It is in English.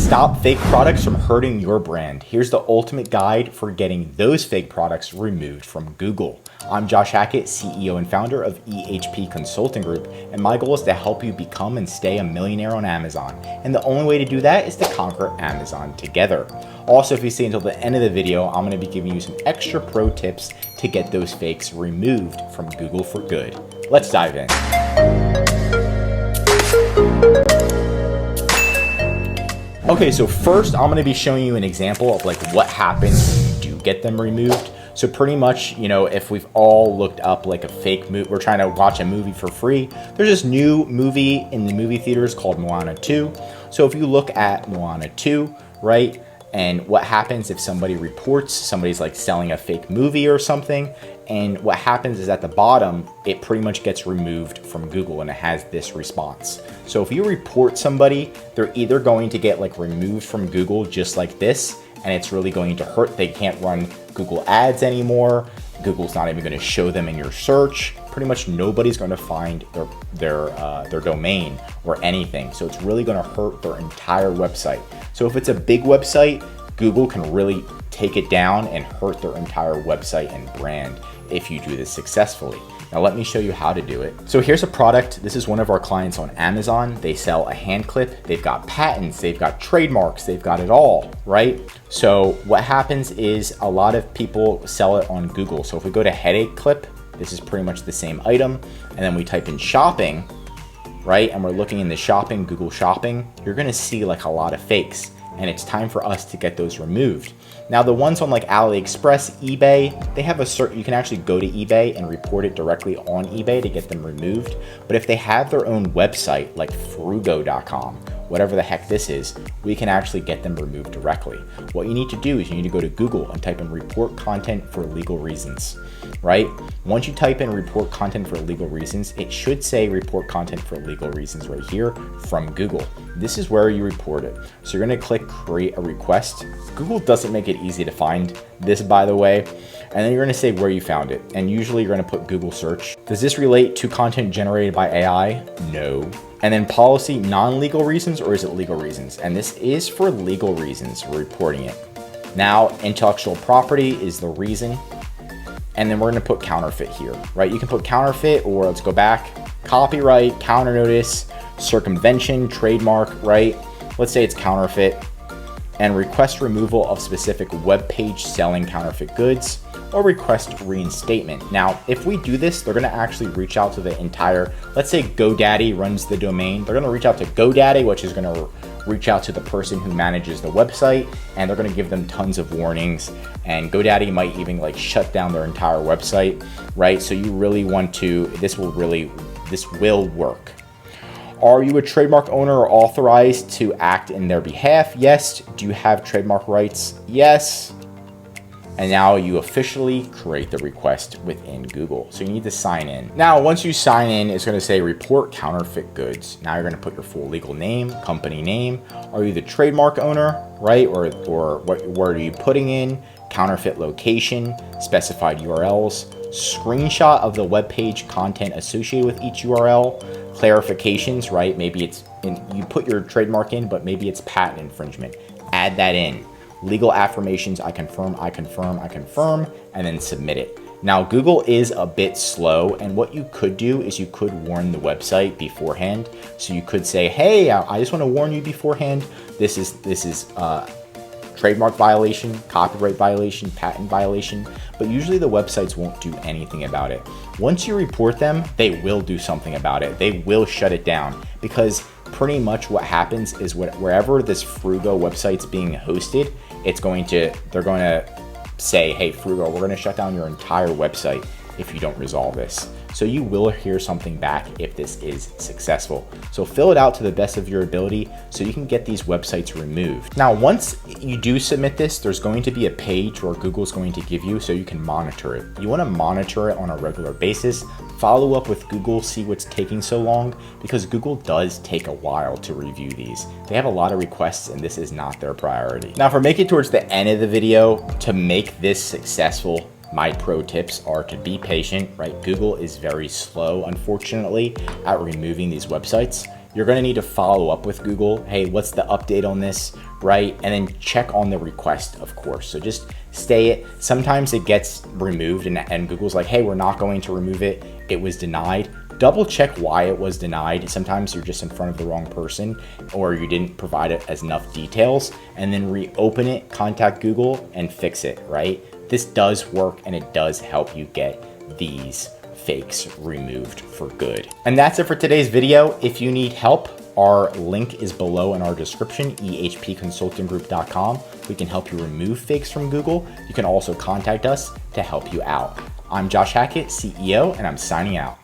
Stop fake products from hurting your brand. Here's the ultimate guide for getting those fake products removed from Google. I'm Josh Hackett, CEO and founder of EHP Consulting Group, and my goal is to help you become and stay a millionaire on Amazon. And the only way to do that is to conquer Amazon together. Also, if you stay until the end of the video, I'm going to be giving you some extra pro tips to get those fakes removed from Google for good. Let's dive in. Okay, so first I'm gonna be showing you an example of like what happens when you do get them removed. So pretty much, if we've all looked up like a fake movie, we're trying to watch a movie for free. There's this new movie in the movie theaters called Moana 2. So if you look at Moana 2, right? And what happens if somebody reports somebody's like selling a fake movie or something, and what happens is at the bottom, it pretty much gets removed from Google and it has this response. So if you report somebody, they're either going to get like removed from Google just like this, and it's really going to hurt. They can't run Google ads anymore. Google's not even going to show them in your search. Pretty much nobody's going to find their domain or anything. So it's really going to hurt their entire website. So if it's a big website, Google can really take it down and hurt their entire website and brand if you do this successfully. Now let me show you how to do it. So here's a product. This is one of our clients on Amazon. They sell a hand clip. They've got patents, they've got trademarks, they've got it all, right? So what happens is a lot of people sell it on Google. So if we go to headache clip, this is pretty much the same item. And then we type in shopping, right? And we're looking in the shopping, Google shopping, you're gonna see like a lot of fakes, and it's time for us to get those removed. Now the ones on like AliExpress, eBay, they have you can actually go to eBay and report it directly on eBay to get them removed. But if they have their own website like frugo.com, whatever the heck this is, we can actually get them removed directly. What you need to do is you need to go to Google and type in report content for legal reasons, right? Once you type in report content for legal reasons, it should say report content for legal reasons right here from Google. This is where you report it. So you're gonna click create a request. Google doesn't make it easy to find this, by the way. And then you're gonna say where you found it. And usually you're gonna put Google search. Does this relate to content generated by AI? No. And then policy, non-legal reasons, or is it legal reasons? And this is for legal reasons, we're reporting it. Now, intellectual property is the reason. And then we're gonna put counterfeit here, right? You can put counterfeit, or let's go back, copyright, counter notice, circumvention, trademark, right? Let's say it's counterfeit, and request removal of specific web page selling counterfeit goods, or request reinstatement. Now, if we do this, they're gonna actually reach out to the entire, let's say GoDaddy runs the domain. They're gonna reach out to GoDaddy, which is gonna reach out to the person who manages the website, and they're gonna give them tons of warnings. And GoDaddy might even like shut down their entire website, right? So you really want to, this will work. Are you a trademark owner or authorized to act in their behalf? Yes. Do you have trademark rights? Yes. And now you officially create the request within Google. So you need to sign in. Now, once you sign in, it's gonna say report counterfeit goods. Now you're gonna put your full legal name, company name. Are you the trademark owner, right? Or what word are you putting in? Counterfeit location, specified URLs, screenshot of the web page content associated with each URL, clarifications, right? Maybe you put your trademark in, but maybe it's patent infringement. Add that in. Legal affirmations, I confirm, and then submit it. Now, Google is a bit slow, and what you could do is you could warn the website beforehand. So you could say, hey, I just want to warn you beforehand. This is trademark violation, copyright violation, patent violation, but usually the websites won't do anything about it. Once you report them, they will do something about it. They will shut it down, because pretty much what happens is wherever this Frugo website's being hosted, they're going to say, hey, Frugo, we're going to shut down your entire website if you don't resolve this. So you will hear something back if this is successful. So fill it out to the best of your ability so you can get these websites removed. Now, once you do submit this, there's going to be a page where Google's going to give you so you can monitor it. You want to monitor it on a regular basis. Follow up with Google, see what's taking so long, because Google does take a while to review these. They have a lot of requests and this is not their priority. Now, for making it towards the end of the video, to make this successful, my pro tips are to be patient, right? Google is very slow, unfortunately, at removing these websites. you're going to need to follow up with Google. Hey, what's the update on this, right? And then check on the request, of course. So just stay it. Sometimes it gets removed and Google's like, hey, we're not going to remove it. It was denied. Double check why it was denied. Sometimes you're just in front of the wrong person or you didn't provide it as enough details, and then reopen it, contact Google and fix it, right? This does work and it does help you get these fakes removed for good. And that's it for today's video. If you need help, our link is below in our description, ehpconsultinggroup.com. We can help you remove fakes from Google. You can also contact us to help you out. I'm Josh Hackett, CEO, and I'm signing out.